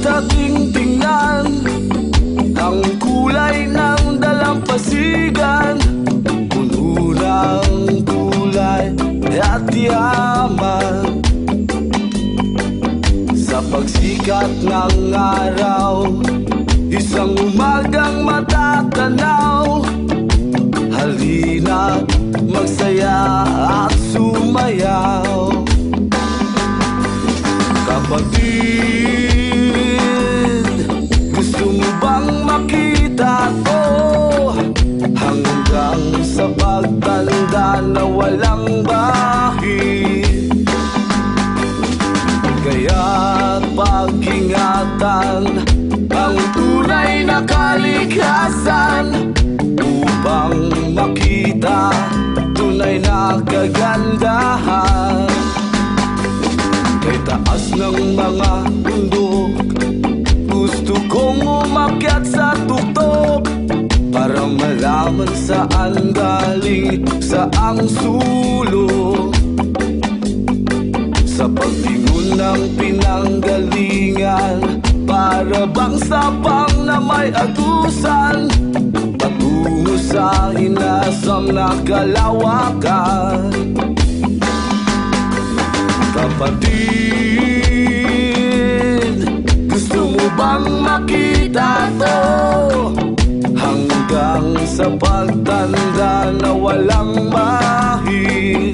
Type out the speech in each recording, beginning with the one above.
ating tingnan ang kulay ng dalampasigan, puno ng kulay at yaman. Sa pagsikat ng araw, isang umagang matatanaw. Halina, magsaya at sumayaw. Kapatid, gusto mo bang makita ko? Hanggang sa pagtanda na walang bahid. Kaya't pag-ingatan ang tunay na kalikasan, upang makita tunay na kagandahan. Kay taas ng mga bundok, gusto kong umakyat sa tuktok, para malaman saan galing saang sulok. Sa pagtingon ng pinanggalingan, para bang sapang na may adusan, patungo sa inasam na kalawakan. Kapatid, gusto mo bang makita to? Hanggang sa pagtanda na walang mahid.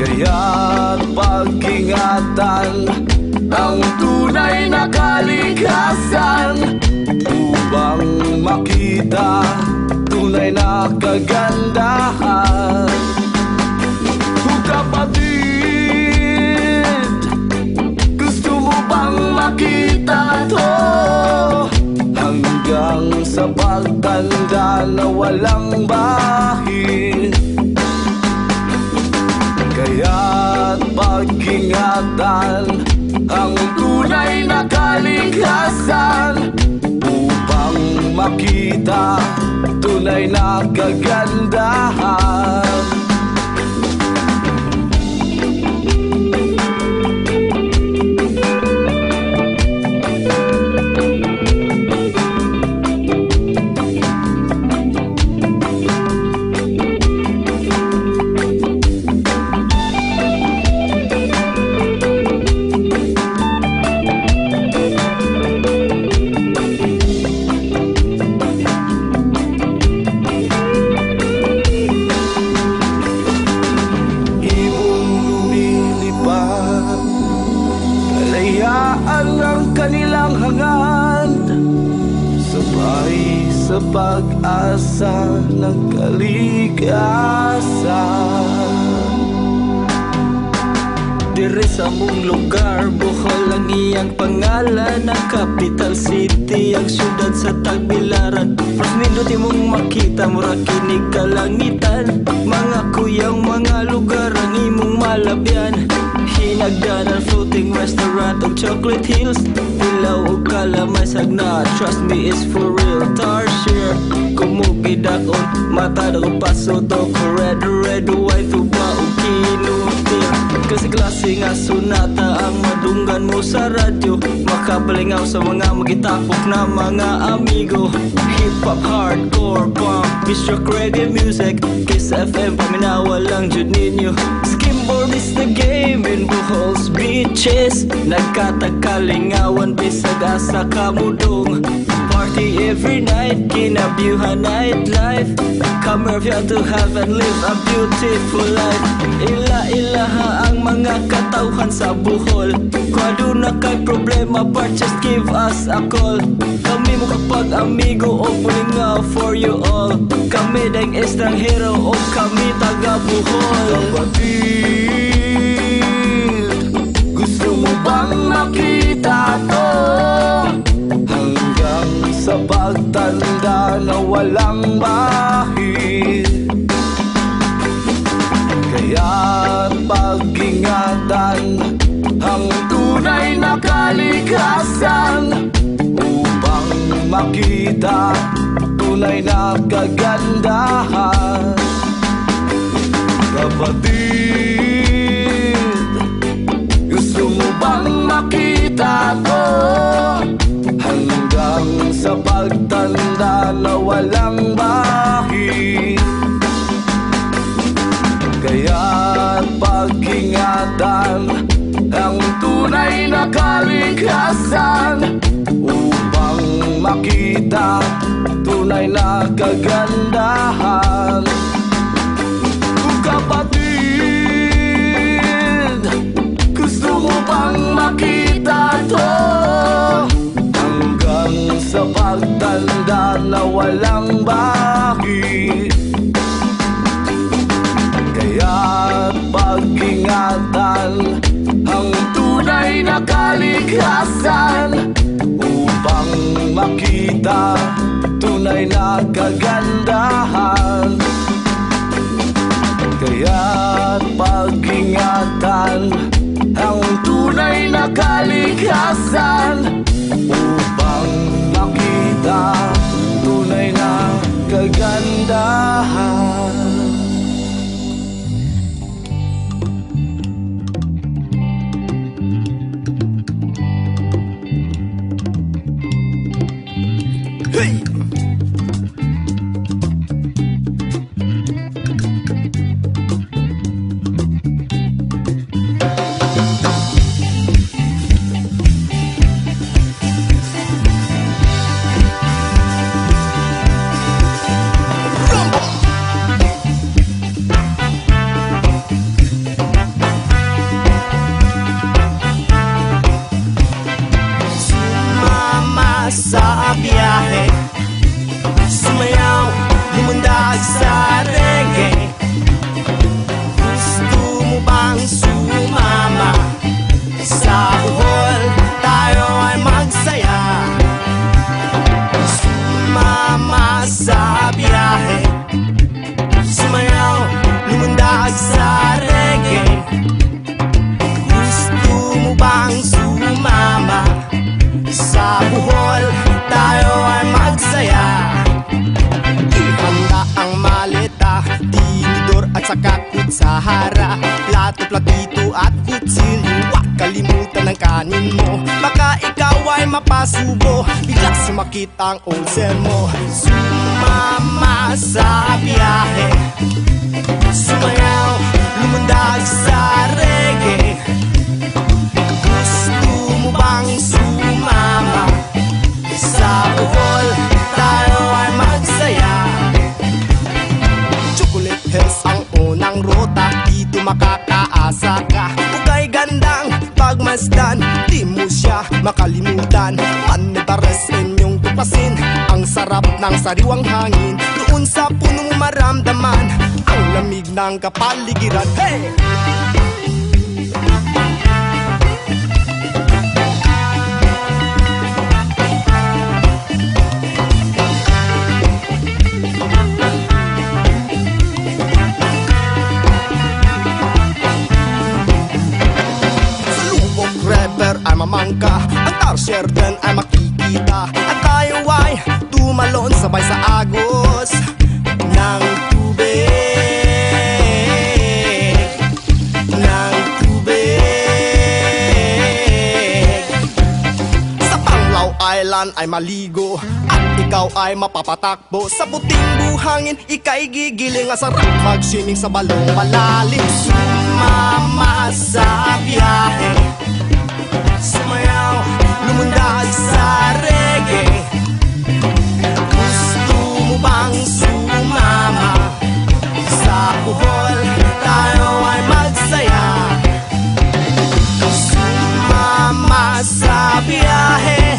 Kaya't pag-ingatan ang tunay na kalikasan, upang makita tunay na kagandahan. Kapatid, gusto mo bang makita to? Hanggang sa pagtanda na walang bahid. Kaya't pag-ingatan ang tunay na kalikasan, upang makita tunay na kagandahan. Ang kanilang hangad, sabay sa pag-asa ng kalikasan. Dire sa mong lugar, Bohol ang iyang pangalan, ang capital city, ang syudad sa Tagbilaran. Mas minuti mong makita, mura kinig kalangitan. Mga kuyang mga lugar ang imong malabyan. Hinagdanan, floating restaurant og chocolate hills, ilaw o kalamay sagna, trust me it's for real. Tarsier, kumugidakon, matad o paso to ko red wine, tuba o kinutir. Kasi klase nga sunata ang madunggan mo sa radyo, makabalingaw sa mga magitapok na mga amigo. Hip-hop, hardcore, punk, bistro, reggae music, Kiss FM, paminawa lang jud ninyo. Skimboard is the game in Bohol's beaches, nagkatagkalingawan bisag asa kamudong. Party every night, kinabyuhan nightlife, come here to have and live a beautiful life. Ila-ilaha ang mga katawhan sa Bohol, kung na kay problema part, just give us a call. Kami mo kapag amigo o pulingaw for you all. Kami dang estranghero o kami taga Bohol. Kapatid, gusto mo bang makita to? Hanggang sa pagtanda na walang bahid. Kaya't pag-ingatan ang tunay na kalikasan, upang makita tunay na kagandahan. Kapatid, gusto mo bang makita makita ko, hanggang sa pagtanda na walang bahid. Kaya't pag-ingatan ang tunay na kalikasan, upang makita tunay na kagandahan. Kapatid, gusto mo bang makita to, hanggang sa pagtanda na walang bahid? Kaya't pag-ingatan ang tunay na kalikasan, upang makita tunay na kagandahan. Kaya't pag-ingatan ang tunay na kalikasan, upang makita tunay na kagandahan. Hey! Sa biyahe, sumayaw, lumundag sa reggae. Gusto mo bang sumama sa buhol? Tayo ay magsaya. Sumama sa biyahe, sumayaw, lumundag sa reggae. Gusto mo bang sumama sa buhol? Tayo ay magsaya. Ihanda ang maleta, tinidor at saka kutsahara, plato, platito at kutsilyo. Huwag kalimutan ang kanin mo, baka ikaw ay mapasubo, bigla sumakit ang ulcer mo. Sumama sa biyahe, sumayaw, lumundag sa reggae. Gusto mo bang sumama sa buhol? Tayo ay magsaya. Chocolate Hills ang unang rota, dito makakaasa ka. Ukay gandang pagmasdan, di mo siya makalimutan. Manitares inyong tupasin, ang sarap ng sariwang hangin. Doon sa puno mo maramdaman ang lamig ng kapaligiran. Hey! Ay mamangka, ang tarsier din ay makikita, at tayo ay tumalon sabay sa agos ng tubig, ng tubig. Sa Panglao Island ay maligo, at ikaw ay mapapatakbo sa puting buhangin. Ika'y gigiling, ang sarap mag-swimming sa balong malalim. Sumama sa biyahe, sumayaw, lumundag sa reggae. Gusto mo bang sumama sa buhol? Tayo ay magsaya. Sumama sa biyahe,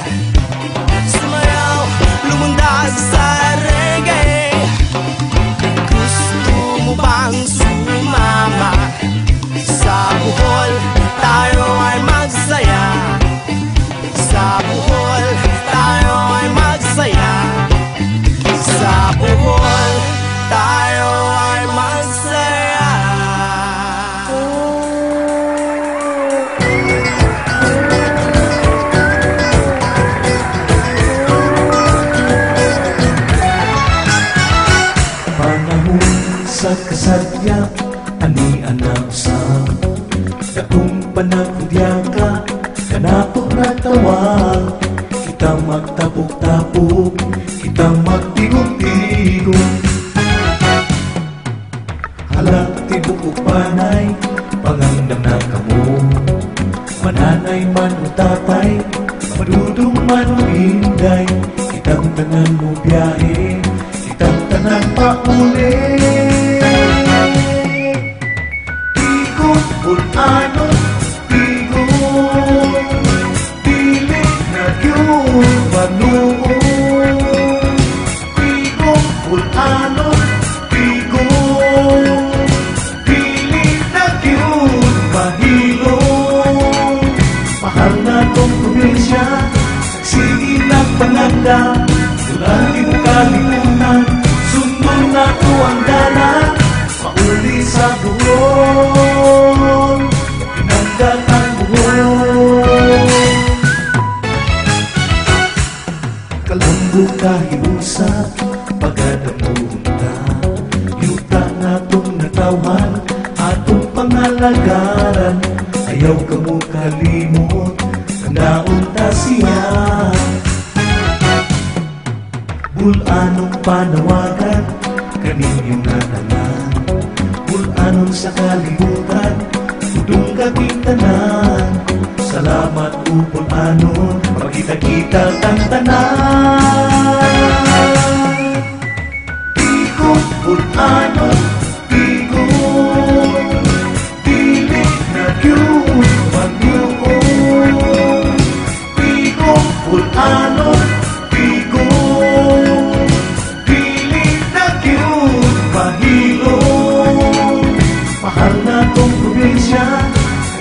sumayaw, lumundag sa reggae. Gusto mo bang sumama sa buhol? Tayo ay magsaya. Sa buhol, tayo ay magsaya. Sa buhol, tayo ay magsaya. tawag na tawag, kita magtapok-tapok, kita magtigong-tigong. Halak tibok o panay, pangandam na kamo, mananay man o tatay, madudong man o hinday, kitang tanan mo biyahe, kitang tanan pauli. Tigot o ano, tigot, dili na yun manuon. Tigot o ano, tigot, dili na yun mahilong. Mahal na tong probinsya, sige na pananda, tulad mo kalimutan, sundon na ko ang dala, mauli sa buhon, pinanggal ang buhon. Kalambo kahiusa, pagadamunta, yuta na tong natawhan, atong pangalagaran, ayaw ka mo kalimot, kandaon ta siya. Bulanong panawagan, kaninyong nananan, bulanong sa kalibutan, tudong kakitanan. Salamat o bulanon, magkita-kita kang tanan. Tigot bulanon, tigot, dili na yun magnuon. Tigot bulanon, tigot, dili na yun mahilong. Mahal na tong probinsya,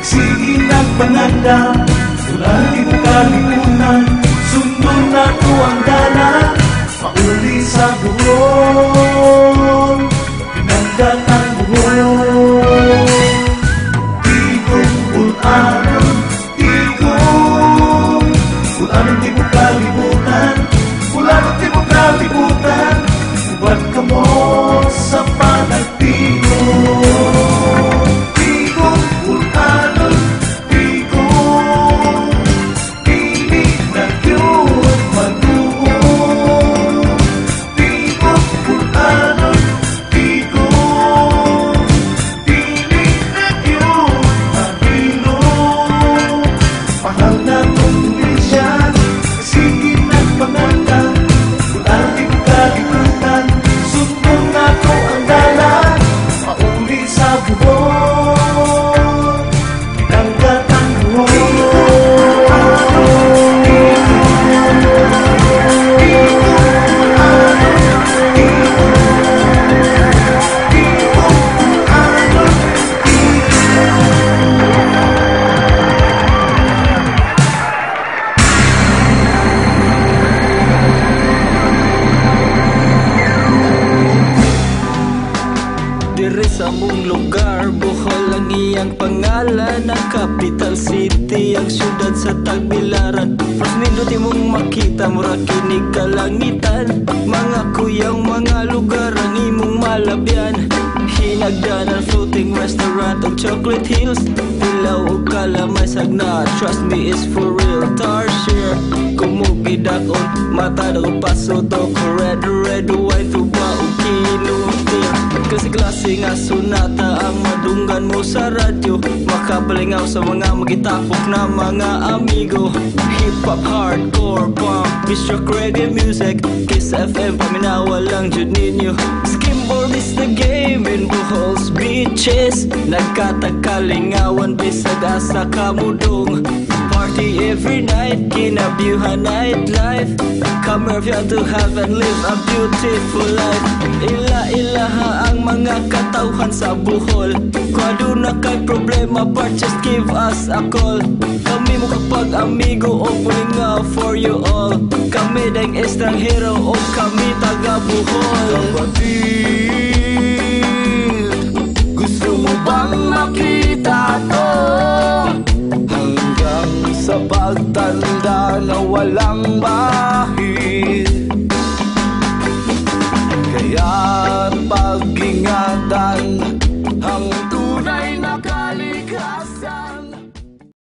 sige nagpananda, tulad mo kalimutan, sundon na ko ang dala, mauli sa buhon, pinanggal ang buhon. Tigong bulanon, tigong, bulanon di mo kalimutan, bulanon di mo kalimutan, buwan ka mo sa panagtigong. Tigong bulanon, tigong, dili na yun manuon. Tigong bulanon, tigong, dili na yun mahilong. Mahal na tong probinsya, sige nagpanganda, tulad di mo kalimutan, sundon na ko ang dala, mauli sa buhon, pinanggat ang Diri sa mong lugar, Bohol ang iyang pangalan, ang capital city, ang syudad sa Tagbilaran. Mas minduti mong makita, mura kinig kalangitan, mga kuyang mga lugar ang imong malabyan. Hinagdanan, floating restaurant o chocolate hills, ilaw o kalamay sagna, trust me is for real. Tarsier, kumugidakon, mata o paso to, red wine, tuba o kinutir. Kasi nga sunata ang madunggan mo sa radyo, makapalingaw sa mga magitapok na mga amigo. Hip-hop, hardcore, punk, Mr. Reggae music, Kiss FM, paminawa lang jud ninyo. Skimboard is the game in Bohol's beaches, nagkatagkalingawan bisag asa kamudong. Party every night, kinabyuhan nightlife, come here to have and live a beautiful life. Ila-ilaha ang mga katawhan sa Bohol, kung aduna kay problema part, just give us a call. Kami mo kapag amigo o pulingaw for you all, kami dang estranghero o kami taga Bohol. Kapatid, gusto mo bang makita to? Hanggang sa pagtanda na walang bahid, kaya pag-ingatan